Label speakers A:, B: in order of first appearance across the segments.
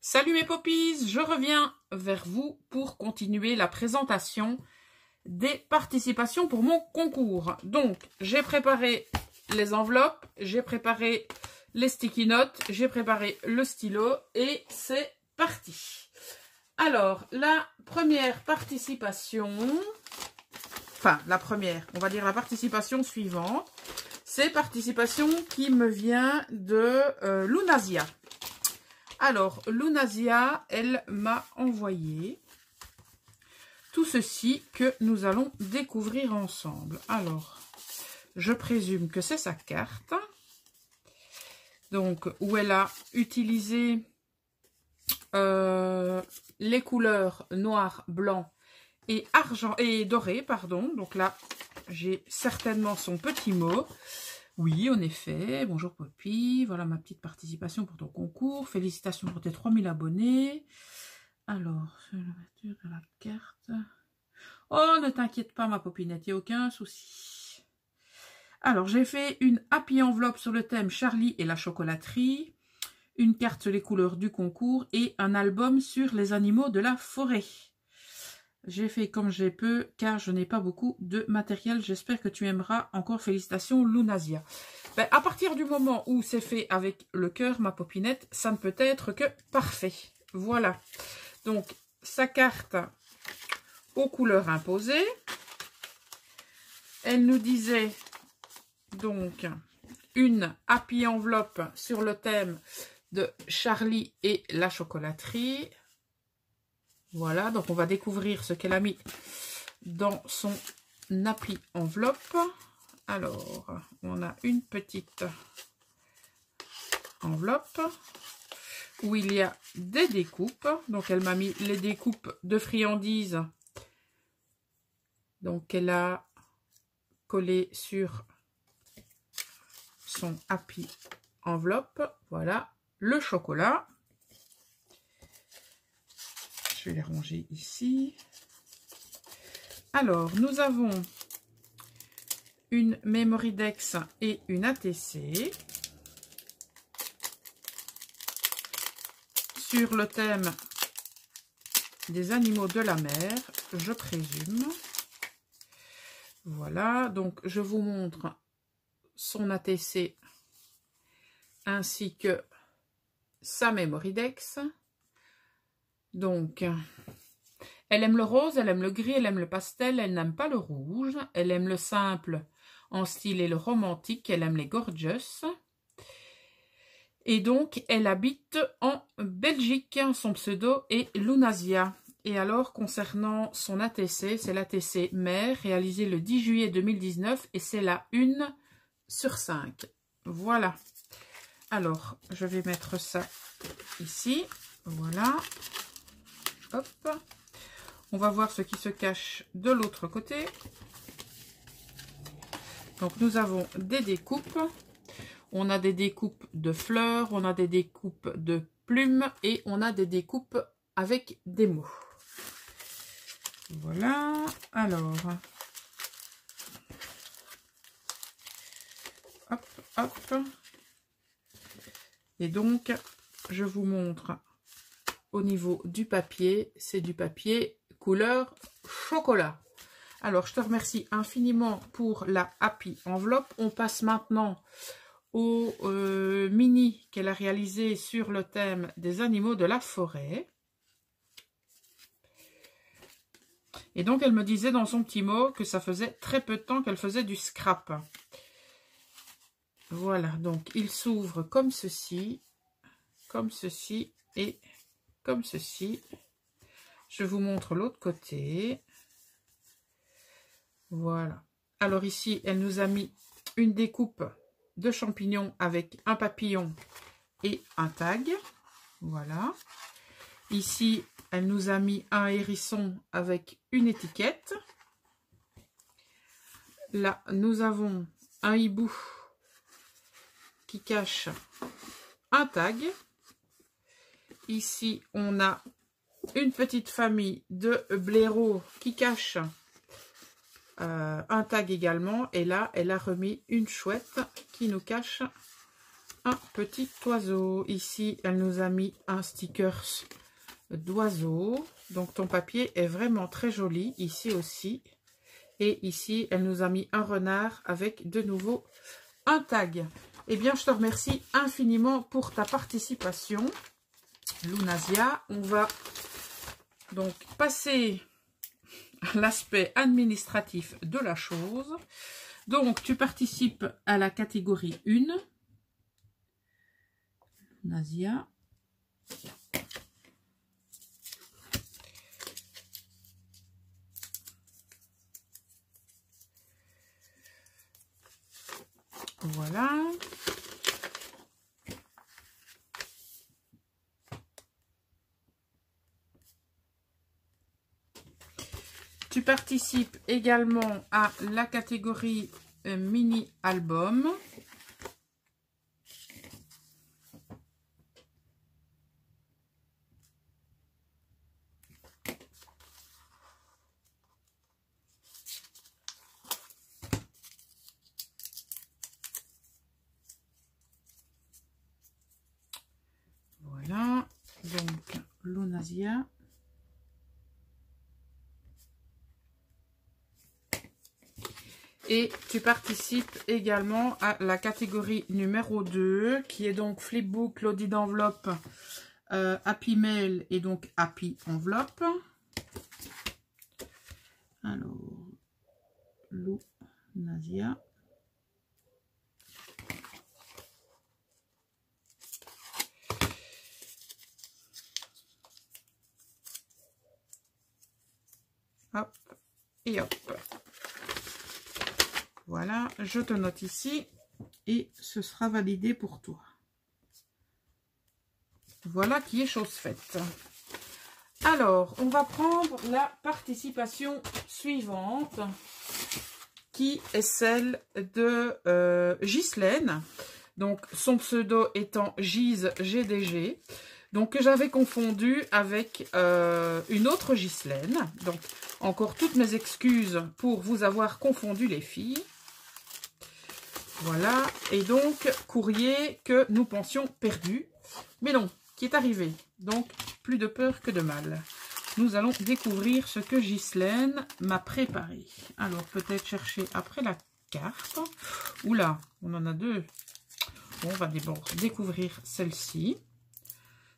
A: Salut mes poppies, je reviens vers vous pour continuer la présentation des participations pour mon concours. Donc, j'ai préparé les enveloppes, j'ai préparé les sticky notes, j'ai préparé le stylo et c'est parti. Alors, la première participation, enfin la première, on va dire la participation suivante, c'est participation qui me vient de Lunasia. Alors, Lunasia, elle m'a envoyé tout ceci que nous allons découvrir ensemble. Alors, je présume que c'est sa carte. Donc, où elle a utilisé les couleurs noir, blanc et argent et doré, pardon. Donc là, j'ai certainement son petit mot. Oui, en effet. Bonjour Poppy. Voilà ma petite participation pour ton concours. Félicitations pour tes 3000 abonnés. Alors, sur l'ouverture de la carte. Oh, ne t'inquiète pas ma popinette, il n'y a aucun souci. Alors, j'ai fait une happy enveloppe sur le thème Charlie et la chocolaterie. Une carte sur les couleurs du concours et un album sur les animaux de la forêt. J'ai fait comme j'ai peux car je n'ai pas beaucoup de matériel. J'espère que tu aimeras. Encore félicitations Lunasia. Ben, à partir du moment où c'est fait avec le cœur, ma popinette, ça ne peut être que parfait. Voilà. Donc, sa carte aux couleurs imposées. Elle nous disait donc une happy enveloppe sur le thème de Charlie et la chocolaterie. Voilà, donc on va découvrir ce qu'elle a mis dans son happy enveloppe. Alors, on a une petite enveloppe où il y a des découpes. Donc, elle m'a mis les découpes de friandises. Donc, elle a collé sur son happy enveloppe. Voilà, le chocolat. Je vais les ranger ici. Alors, nous avons une Mémoridex et une ATC. Sur le thème des animaux de la mer, je présume. Voilà, donc je vous montre son ATC ainsi que sa Mémoridex. Donc, elle aime le rose, elle aime le gris, elle aime le pastel, elle n'aime pas le rouge. Elle aime le simple en style et le romantique, elle aime les gorgeous. Et donc, elle habite en Belgique. Son pseudo est Lunasia. Et alors, concernant son ATC, c'est l'ATC Mer, réalisé le 10 juillet 2019 et c'est la 1 sur 5. Voilà. Alors, je vais mettre ça ici. Voilà. Hop. On va voir ce qui se cache de l'autre côté. Donc, nous avons des découpes. On a des découpes de fleurs, on a des découpes de plumes et on a des découpes avec des mots. Voilà. Alors. Hop, hop. Et donc, je vous montre au niveau du papier. C'est du papier couleur chocolat. Alors, je te remercie infiniment pour la happy enveloppe. On passe maintenant au mini qu'elle a réalisé sur le thème des animaux de la forêt. Et donc, elle me disait dans son petit mot que ça faisait très peu de temps qu'elle faisait du scrap. Voilà, donc il s'ouvre comme ceci et comme ceci. Je vous montre l'autre côté. Voilà. Alors ici, elle nous a mis une découpe de champignons avec un papillon et un tag. Voilà. Ici, elle nous a mis un hérisson avec une étiquette. Là, nous avons un hibou qui cache un tag. Ici, on a une petite famille de blaireaux qui cache un tag également. Et là, elle a remis une chouette qui nous cache un petit oiseau. Ici, elle nous a mis un sticker d'oiseau. Donc, ton papier est vraiment très joli. Ici aussi. Et ici, elle nous a mis un renard avec de nouveau un tag. Eh bien, je te remercie infiniment pour ta participation, Lounasia. On va donc passer à l'aspect administratif de la chose. Donc, tu participes à la catégorie 1. Lounasia. Voilà. Tu participes également à la catégorie mini-album. Voilà, donc Lounasia. Et tu participes également à la catégorie numéro 2, qui est donc Flipbook, l'audit d'enveloppe, Happy Mail et donc Happy Enveloppe. Alors, Lounasia. Hop et hop. Voilà, je te note ici et ce sera validé pour toi. Voilà qui est chose faite. Alors, on va prendre la participation suivante qui est celle de Ghislaine. Donc, son pseudo étant Gise GDG. Donc, que j'avais confondu avec une autre Ghislaine. Donc, encore toutes mes excuses pour vous avoir confondu les filles. Voilà. Et donc, courrier que nous pensions perdu. Mais non, qui est arrivé. Donc, plus de peur que de mal. Nous allons découvrir ce que Ghislaine m'a préparé. Alors, peut-être chercher après la carte. Oula, on en a deux. Bon, on va d'abord découvrir celle-ci.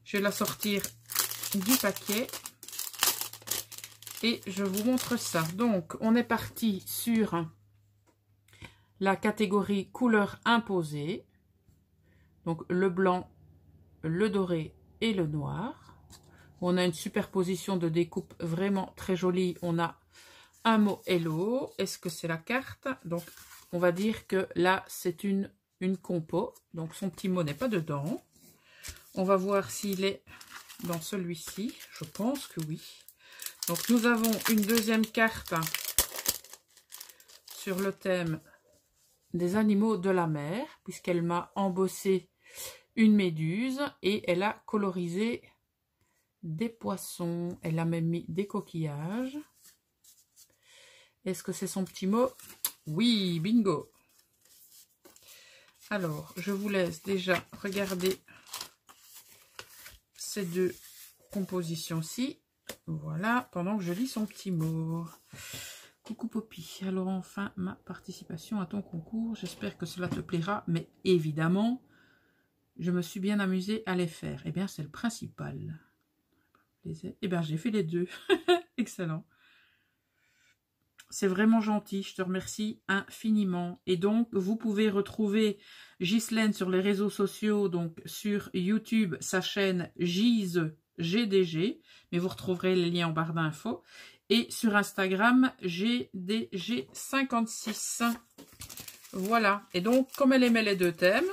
A: Je vais la sortir du paquet. Et je vous montre ça. Donc, on est parti sur la catégorie couleur imposée. Donc, le blanc, le doré et le noir. On a une superposition de découpe vraiment très jolie. On a un mot hello. Est-ce que c'est la carte? Donc, on va dire que là, c'est une compo. Donc, son petit mot n'est pas dedans. On va voir s'il est dans celui-ci. Je pense que oui. Donc, nous avons une deuxième carte sur le thème des animaux de la mer, puisqu'elle m'a embossé une méduse et elle a colorisé des poissons. Elle a même mis des coquillages. Est-ce que c'est son petit mot? Oui, bingo. Alors, je vous laisse déjà regarder ces deux compositions-ci. Voilà, pendant que je lis son petit mot. Coucou Poppy. Alors enfin, ma participation à ton concours. J'espère que cela te plaira, mais évidemment, je me suis bien amusée à les faire. Eh bien, c'est le principal. Eh bien, j'ai fait les deux. Excellent. C'est vraiment gentil. Je te remercie infiniment. Et donc, vous pouvez retrouver Ghislaine sur les réseaux sociaux. Donc, sur YouTube, sa chaîne Gise GDG. Mais vous retrouverez les liens en barre d'infos. Et sur Instagram, GDG56. Voilà. Et donc, comme elle aimait les deux thèmes,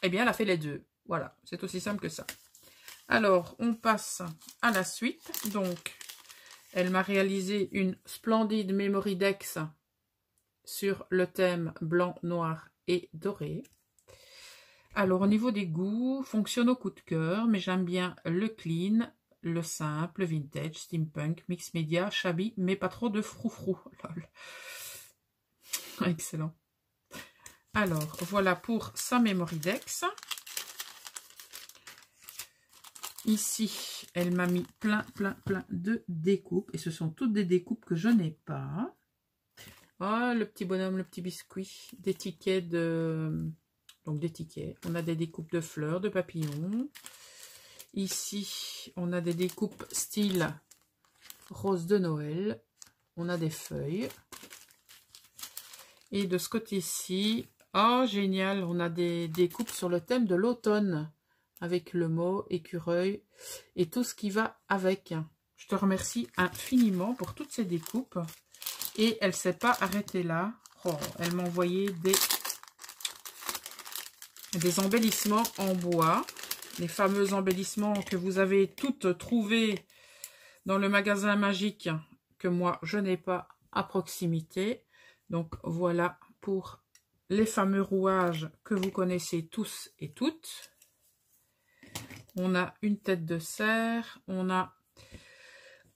A: eh bien, elle a fait les deux. Voilà. C'est aussi simple que ça. Alors, on passe à la suite. Donc, elle m'a réalisé une splendide Memory Dex sur le thème blanc, noir et doré. Alors, au niveau des goûts, fonctionne au coup de cœur, mais j'aime bien le clean, le simple, vintage, steampunk, mix média, shabby, mais pas trop de froufrou. Lol. Excellent. Alors, voilà pour sa Memory Dex. Ici, elle m'a mis plein de découpes. Et ce sont toutes des découpes que je n'ai pas. Oh, le petit bonhomme, le petit biscuit. Des tickets de... Donc des tickets. On a des découpes de fleurs, de papillons. Ici, on a des découpes style rose de Noël. On a des feuilles. Et de ce côté-ci, oh génial, on a des découpes sur le thème de l'automne. Avec le mot écureuil et tout ce qui va avec. Je te remercie infiniment pour toutes ces découpes. Et elle ne s'est pas arrêtée là. Oh, elle m'a envoyé des embellissements en bois. Les fameux embellissements que vous avez toutes trouvés dans le magasin magique que moi je n'ai pas à proximité. Donc voilà pour les fameux rouages que vous connaissez tous et toutes. On a une tête de cerf, on a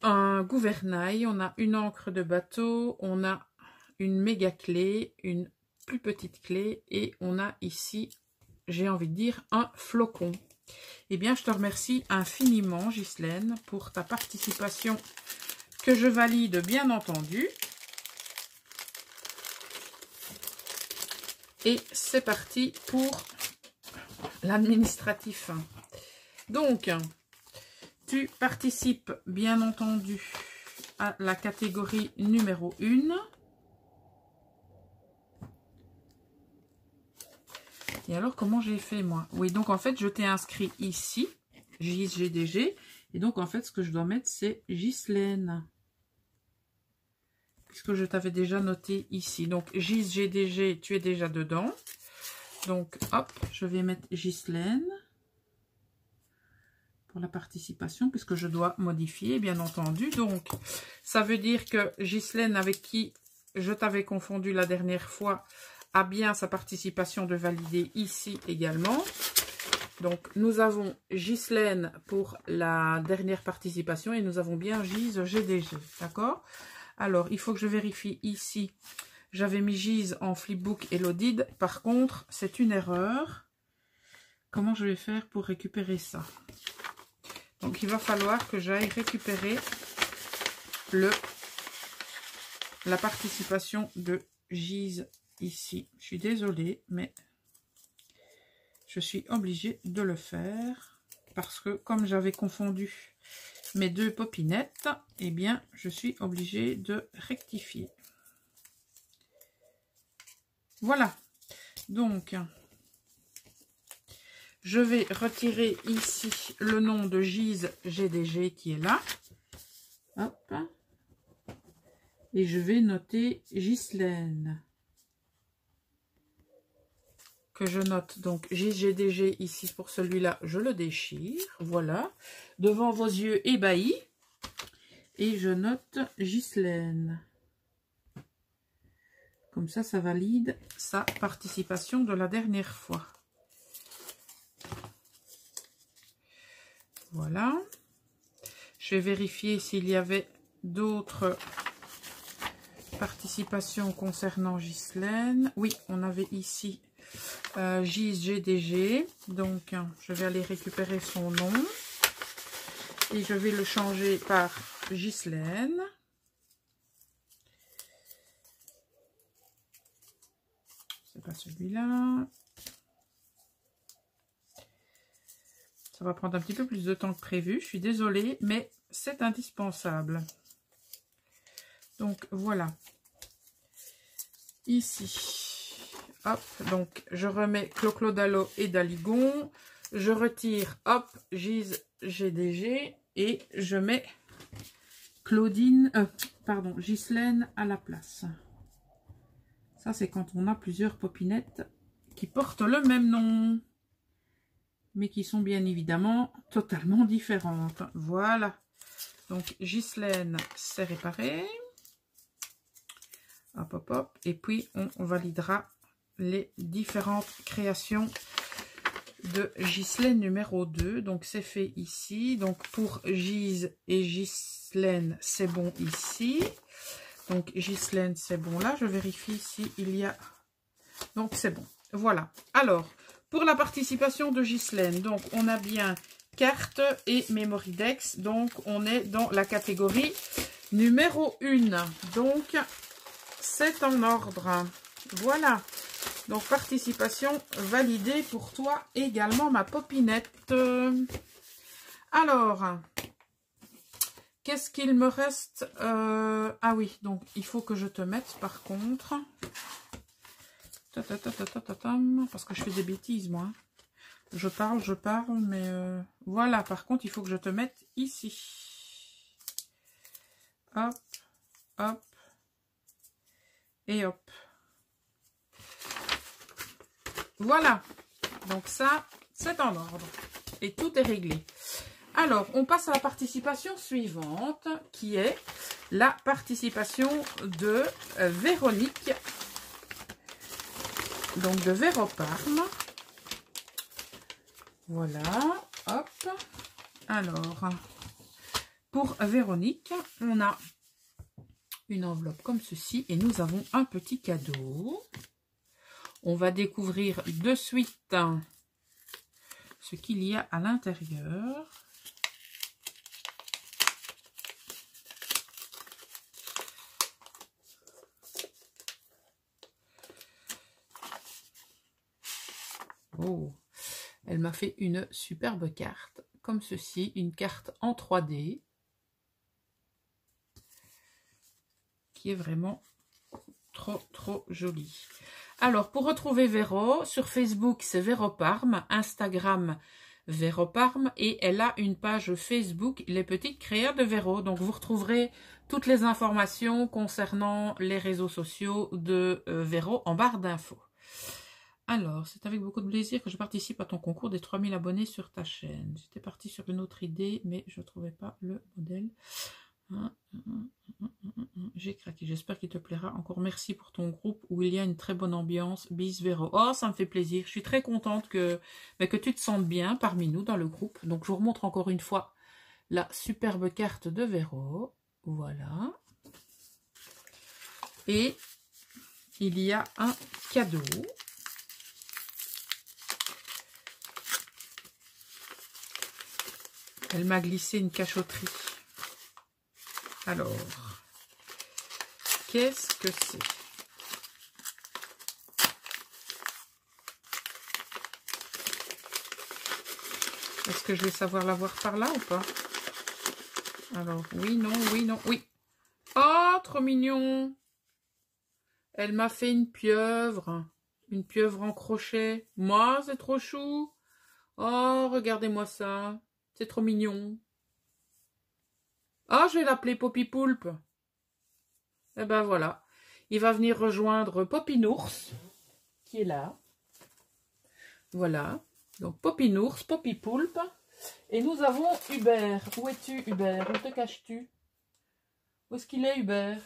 A: un gouvernail, on a une encre de bateau, on a une méga clé, une plus petite clé et on a ici, j'ai envie de dire, un flocon. Eh bien, je te remercie infiniment, Ghislaine, pour ta participation que je valide, bien entendu. Et c'est parti pour l'administratif. Donc, tu participes bien entendu à la catégorie numéro 1. Et alors, comment j'ai fait moi? Oui, donc en fait, je t'ai inscrit ici, GDG. Et donc, en fait, ce que je dois mettre, c'est Ghislaine. Puisque je t'avais déjà noté ici. Donc, GDG, tu es déjà dedans. Donc, hop, je vais mettre Ghislaine. Pour la participation, puisque je dois modifier, bien entendu. Donc, ça veut dire que Ghislaine, avec qui je t'avais confondu la dernière fois, a bien sa participation de valider ici également. Donc, nous avons Ghislaine pour la dernière participation et nous avons bien GDG, d'accord? Alors, il faut que je vérifie ici. J'avais mis Gise en flipbook et l'Odide. Par contre, c'est une erreur. Comment je vais faire pour récupérer ça? Donc, il va falloir que j'aille récupérer la participation de Gise ici. Je suis désolée, mais je suis obligée de le faire parce que comme j'avais confondu mes deux popinettes, eh bien, je suis obligée de rectifier. Voilà. Donc, je vais retirer ici le nom de Gise GDG qui est là. Hop. Et je vais noter Ghislaine. Que je note donc Gise GDG ici pour celui-là, je le déchire. Voilà. Devant vos yeux ébahis. Et je note Ghislaine. Comme ça, ça valide sa participation de la dernière fois. Voilà. Je vais vérifier s'il y avait d'autres participations concernant Ghislaine. Oui, on avait ici Gise GDG. Donc, je vais aller récupérer son nom. Et je vais le changer par Ghislaine. C'est pas celui-là. Ça va prendre un petit peu plus de temps que prévu. Je suis désolée, mais c'est indispensable. Donc, voilà. Ici. Hop. Donc, je remets Clo-Clo d'Alo et d'Aligon. Je retire, hop, Gise GDG. Et je mets Ghislaine à la place. Ça, c'est quand on a plusieurs popinettes qui portent le même nom. Mais qui sont bien évidemment totalement différentes. Voilà. Donc, Ghislaine, c'est réparé. Hop, hop, hop. Et puis, on validera les différentes créations de Ghislaine numéro 2. Donc, c'est fait ici. Donc, pour Gise et Ghislaine, c'est bon ici. Donc, Ghislaine, c'est bon là. Je vérifie s'il y a... Donc, c'est bon. Voilà. Alors... Pour la participation de Ghislaine, donc on a bien cartes et Mémoridex. Donc, on est dans la catégorie numéro 1. Donc, c'est en ordre. Voilà. Donc, participation validée pour toi également, ma popinette. Alors, qu'est-ce qu'il me reste? Ah oui, donc, il faut que je te mette, par contre. Parce que je fais des bêtises, moi. Je parle, mais voilà. Par contre, il faut que je te mette ici. Hop, hop, et hop. Voilà. Donc ça, c'est en ordre. Et tout est réglé. Alors, on passe à la participation suivante, qui est la participation de Véronique. Donc, de Véroparme. Voilà, hop. Alors, pour Véronique, on a une enveloppe comme ceci et nous avons un petit cadeau. On va découvrir de suite ce qu'il y a à l'intérieur. Oh, elle m'a fait une superbe carte, comme ceci, une carte en 3D, qui est vraiment trop jolie. Alors, pour retrouver Véro, sur Facebook, c'est Véroparme, Instagram, Véroparme, et elle a une page Facebook, Les Petites Créas de Véro. Donc, vous retrouverez toutes les informations concernant les réseaux sociaux de Véro en barre d'infos. Alors, c'est avec beaucoup de plaisir que je participe à ton concours des 3000 abonnés sur ta chaîne. J'étais partie sur une autre idée, mais je ne trouvais pas le modèle. J'ai craqué. J'espère qu'il te plaira. Encore merci pour ton groupe où il y a une très bonne ambiance. Bis Véro. Oh, ça me fait plaisir. Je suis très contente que tu te sentes bien parmi nous dans le groupe. Donc, je vous remontre encore une fois la superbe carte de Véro. Voilà. Et il y a un cadeau. Elle m'a glissé une cachotterie. Alors, qu'est-ce que c'est? Est-ce que je vais savoir la voir par là ou pas? Alors, oui, non, oui, non, oui. Oh, trop mignon! Elle m'a fait une pieuvre en crochet. Moi, c'est trop chou. Oh, regardez-moi ça. C'est trop mignon. Ah, je vais l'appeler Poppy Poulpe. Et ben voilà. Il va venir rejoindre Poppinours, qui est là. Voilà. Donc Poppinours, Poppy Poulpe. Et nous avons Hubert. Où es-tu, Hubert? Où te caches-tu? Où est-ce qu'il est, Hubert?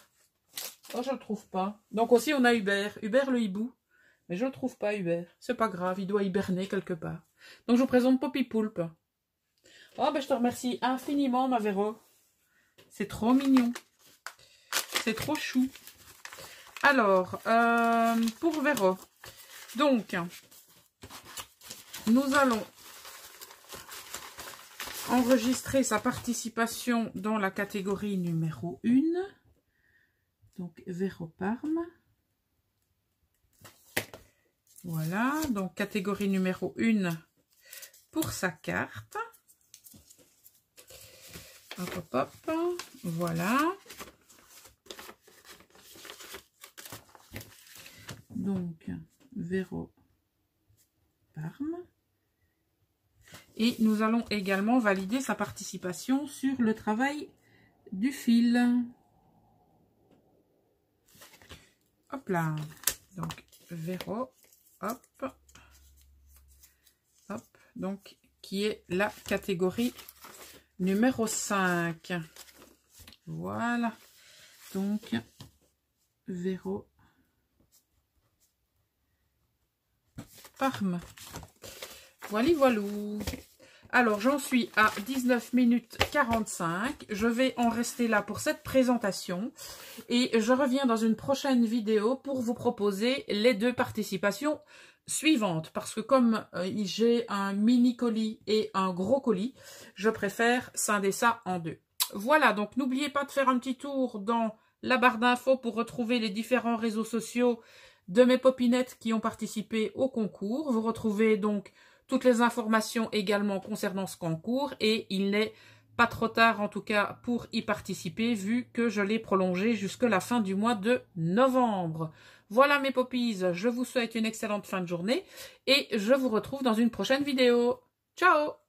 A: Oh, je le trouve pas. Donc aussi, on a Hubert. Hubert le hibou. Mais je le trouve pas, Hubert. C'est pas grave, il doit hiberner quelque part. Donc je vous présente Poppy Poulpe. Oh, ben je te remercie infiniment, ma Véro. C'est trop mignon. C'est trop chou. Alors, pour Véro. Donc, nous allons enregistrer sa participation dans la catégorie numéro 1. Donc, Véroparme. Voilà. Donc, catégorie numéro 1 pour sa carte. Hop, hop, hop. Voilà. Donc, Véroparme. Et nous allons également valider sa participation sur le travail du fil. Hop là. Donc, Véro, hop. Hop. Donc, qui est la catégorie numéro 5. Voilà. Donc, Véroparme. Voilà, voilà. Alors, j'en suis à 19 minutes 45. Je vais en rester là pour cette présentation. Et je reviens dans une prochaine vidéo pour vous proposer les 2 participations suivante, parce que comme j'ai un mini colis et un gros colis, je préfère scinder ça en deux. Voilà, donc n'oubliez pas de faire un petit tour dans la barre d'infos pour retrouver les différents réseaux sociaux de mes popinettes qui ont participé au concours. Vous retrouvez donc toutes les informations également concernant ce concours et il n'est pas trop tard en tout cas pour y participer vu que je l'ai prolongé jusqu'à la fin du mois de novembre. Voilà mes poppies, je vous souhaite une excellente fin de journée et je vous retrouve dans une prochaine vidéo. Ciao!